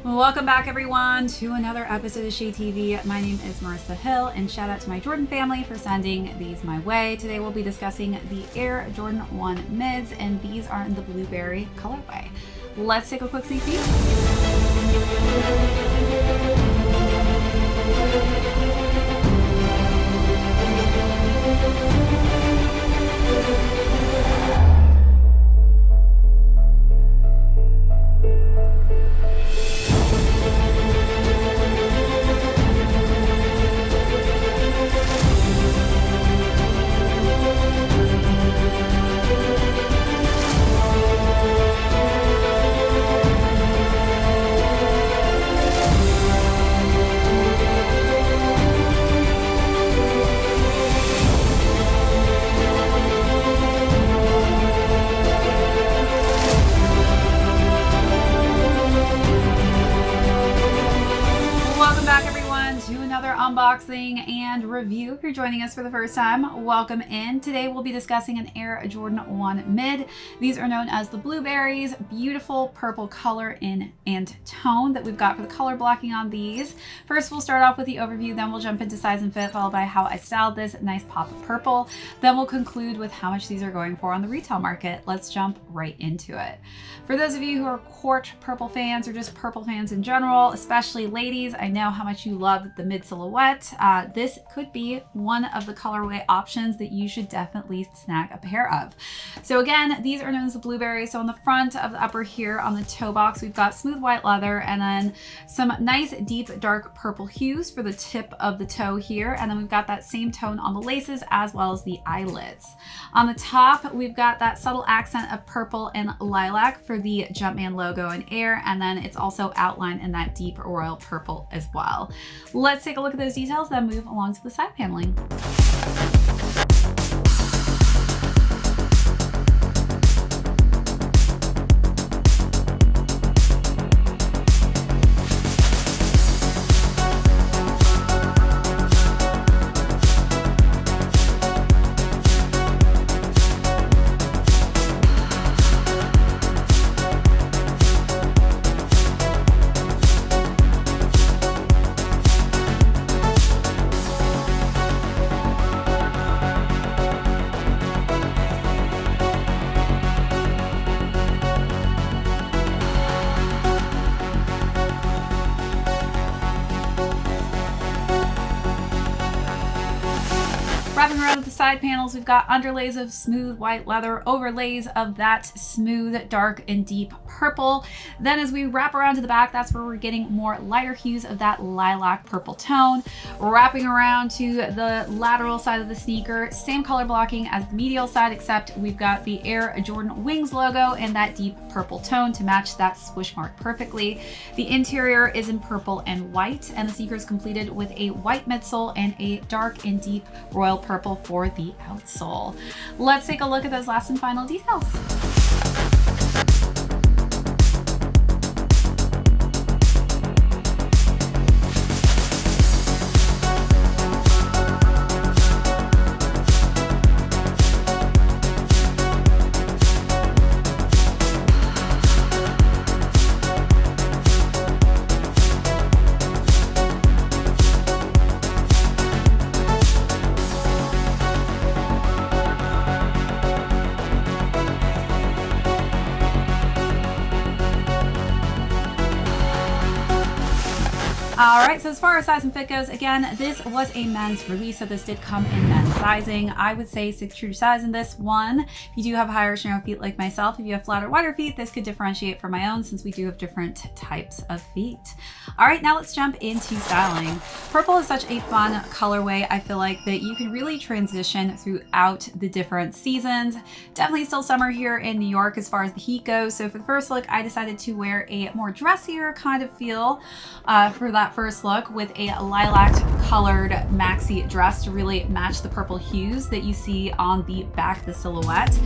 Welcome back, everyone, to another episode of ShadeTV. My name is Marissa Hill, and shout out to my Jordan family for sending these my way. Today we'll be discussing the Air Jordan 1 mids, and these are in the blueberry colorway. Let's take a quick sneak peek. Unboxing and review. If you're joining us for the first time, welcome in. Today we'll be discussing an Air Jordan 1 mid. These are known as the blueberries. Beautiful purple color and tone that we've got for the color blocking on these. First, we'll start off with the overview, then we'll jump into size and fit, followed by how I styled this nice pop of purple. Then we'll conclude with how much these are going for on the retail market. Let's jump right into it. For those of you who are quart purple fans or just purple fans in general, especially ladies, I know how much you love the mid silhouette. This could be one of the colorway options that you should definitely snag a pair of. So again, these are known as the blueberries. So on the front of the upper here on the toe box, we've got smooth white leather and then some nice deep dark purple hues for the tip of the toe here. And then we've got that same tone on the laces as well as the eyelids. On the top, we've got that subtle accent of purple and lilac for the Jumpman logo in Air. And then it's also outlined in that deep royal purple as well. Let's take a look at those details, then move along to the side paneling. Wrapping around with the side panels, we've got underlays of smooth white leather, overlays of that smooth, dark, and deep purple. Then as we wrap around to the back, that's where we're getting more lighter hues of that lilac purple tone. Wrapping around to the lateral side of the sneaker, same color blocking as the medial side, except we've got the Air Jordan Wings logo and that deep purple tone to match that swoosh mark perfectly. The interior is in purple and white, and the sneaker is completed with a white midsole and a dark and deep royal purple for the outsole. Let's take a look at those last and final details. All right, so as far as size and fit goes, again, this was a men's release, so this did come in men's sizing. I would say 6 true size in this one. If you do have higher narrow feet like myself, if you have flatter, wider feet, this could differentiate from my own since we do have different types of feet. All right, now let's jump into styling. Purple is such a fun colorway. I feel like that you can really transition throughout the different seasons. Definitely still summer here in New York as far as the heat goes. So for the first look, I decided to wear a more dressier kind of feel for that first look with a lilac colored maxi dress to really match the purple hues that you see on the back of the silhouette.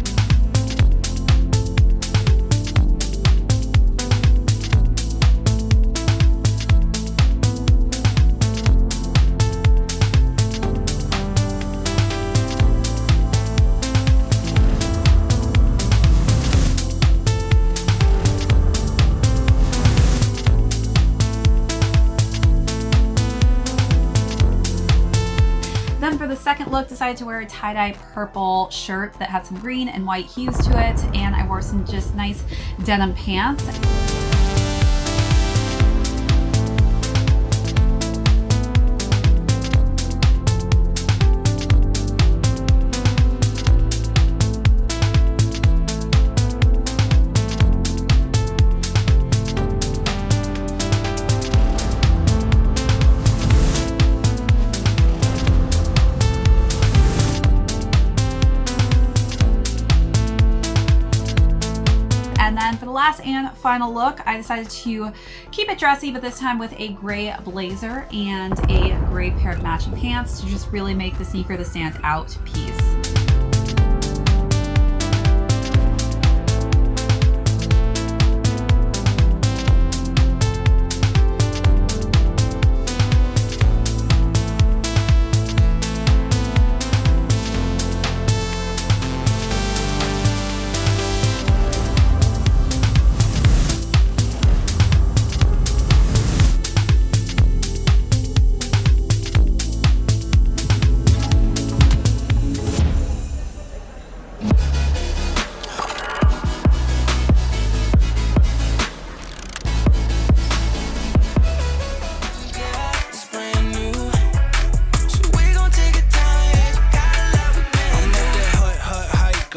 look, decided to wear a tie-dye purple shirt that had some green and white hues to it, and I wore some just nice denim pants. And then for the last and final look, I decided to keep it dressy, but this time with a gray blazer and a gray pair of matching pants to just really make the sneaker the standout piece.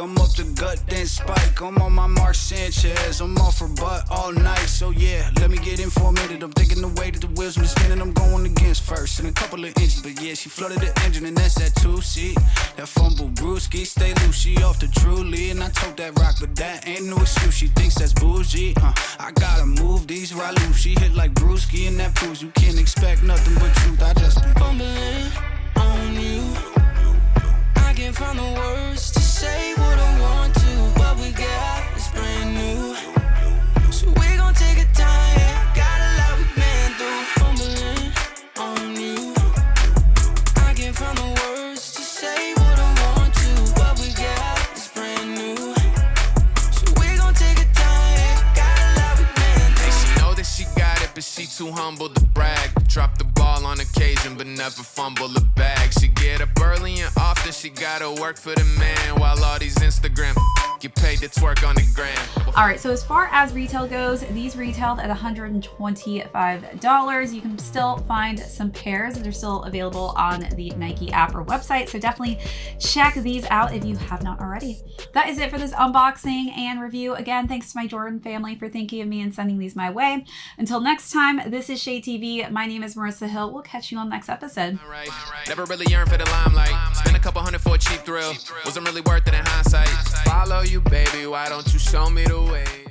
I'm up the gut, then spike. I'm on my Mark Sanchez. I'm off her butt all night. So yeah, let me get in for a minute. I'm thinking the way that the wheels been spinning, I'm going against first. And a couple of inches, but yeah, she flooded the engine, and that's that 2-seat. That fumble brewski, stay loose, she off the truly. And I told that rock, but that ain't no excuse. She thinks that's bougie. I gotta move these right loose. She hit like Brewski, and that proves you can't expect nothing but truth. I just be bumbling on you. I can't find the words to say what I want to. What we got is brand new, so we gon' take our time. Got a lot we've been through. Fumbling on you. I can't find the words to say what I want to. What we got is brand new, so we gon' take our time. Got a lot we've been through. Hey, she know that she got it, but she too humble to brag. Drop the ball on occasion, but never fumble the bag. She get up early and often, she gotta work for the man, while all these Instagram get paid to twerk on the gram. All right, so as far as retail goes, these retailed at $125. You can still find some pairs that are still available on the Nike app or website, so definitely check these out if you have not already. That is it for this unboxing and review. Again, thanks to my Jordan family for thinking of me and sending these my way. Until next time, this is ShadeTV. My name is Marissa Hill. We'll catch you on the next episode. All right. Never really yearned for the limelight. Spend a couple $100 for a cheap thrill. Wasn't really worth it in hindsight. Follow you, baby. Why don't you show me the way?